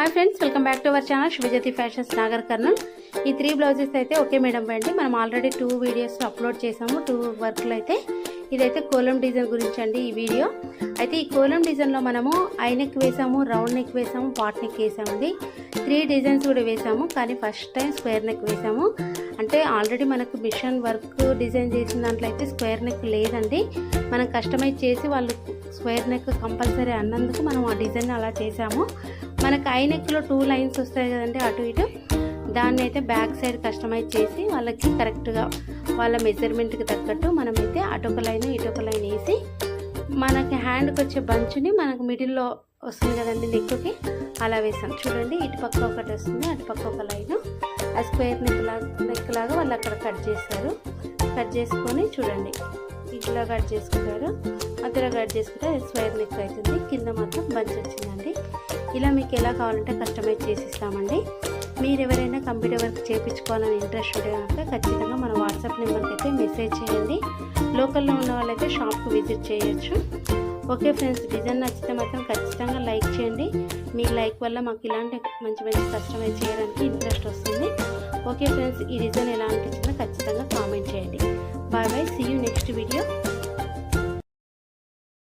Hi friends welcome back to our channel Shubhajyoti fashions Nagar Kurnool. ఈ 3 blouses అయితే okay madam అండి। మనం ఆల్రెడీ 2 వీడియోస్ అప్లోడ్ చేసాము, 2 వర్క్లు అయితే। ఇదైతే కోలం డిజైన్ గురించి అండి ఈ వీడియో। అయితే ఈ కోలం డిజైన్ లో మనము ఐ నెక్ వేసాము, రౌండ్ నెక్ వేసాము, పాట్ నెక్ వేసామండి। 3 డిజైన్స్ కూడా వేసాము, కానీ ఫస్ట్ టైం స్క్వేర్ నెక్ వేసాము। అంటే ఆల్రెడీ మనకు మిషన్ వర్క్ డిజైన్ చేసిన దాంట్లో అయితే స్క్వేర్ నెక్ లేదండి। మనం కస్టమైజ్ చేసి వాళ్ళు స్క్వేర్ నెక్ కంపల్సరీ అన్నందుకు మనం ఆ డిజైన్ అలా చేసాము। మనకు ఐ నెక్ లో 2 లైన్స్ వస్తాయి కదండి అటు ఇటు, దాన్ని అయితే బ్యాక్ సైడ్ కస్టమైజ్ చేసి వాళ్ళకి కరెక్ట్గా వాళ్ళ మెజర్మెంట్కి తగ్గట్టు మనమైతే అటొక లైన్ ఇటొక లైన్ వేసి మనకి హ్యాండ్కి వచ్చే బంచ్ని మనకు మిడిల్లో వస్తుంది కదండి నెక్కి, అలా వేసాం చూడండి। ఇటు పక్క ఒకటి వస్తుంది, అటు పక్క ఒక లైన్, ఆ స్క్వేర్ నెక్ లాగా వాళ్ళు అక్కడ కట్ చేస్తారు। కట్ చేసుకొని చూడండి ఇట్లా కట్ చేసుకుంటారు, మధ్యలో కట్ చేసుకుంటే స్క్వేర్ నెక్ అవుతుంది, కింద మాత్రం బంచ్ వచ్చిందండి। ఇలా మీకు ఎలా కావాలంటే కస్టమైజ్ చేసి ఇస్తామండి। మీరు ఎవరైనా కంప్యూటర్ వర్క్ చేయించుకోవాలని ఇంట్రెస్ట్ ఉంటే కనుక ఖచ్చితంగా మన వాట్సాప్ నెంబర్కి అయితే మెసేజ్ చేయండి। లోకల్లో ఉన్న వాళ్ళైతే షాప్కి విజిట్ చేయొచ్చు। ఓకే ఫ్రెండ్స్, డిజైన్ నచ్చితే మాత్రం ఖచ్చితంగా లైక్ చేయండి। మీ లైక్ వల్ల మాకు ఇలాంటి మంచి మంచి కస్టమైజ్ చేయడానికి ఇంట్రెస్ట్ వస్తుంది। ఓకే ఫ్రెండ్స్, ఈ డిజైన్ ఎలా అనిపించిందో ఖచ్చితంగా కామెంట్ చేయండి। Bye bye, see you next video.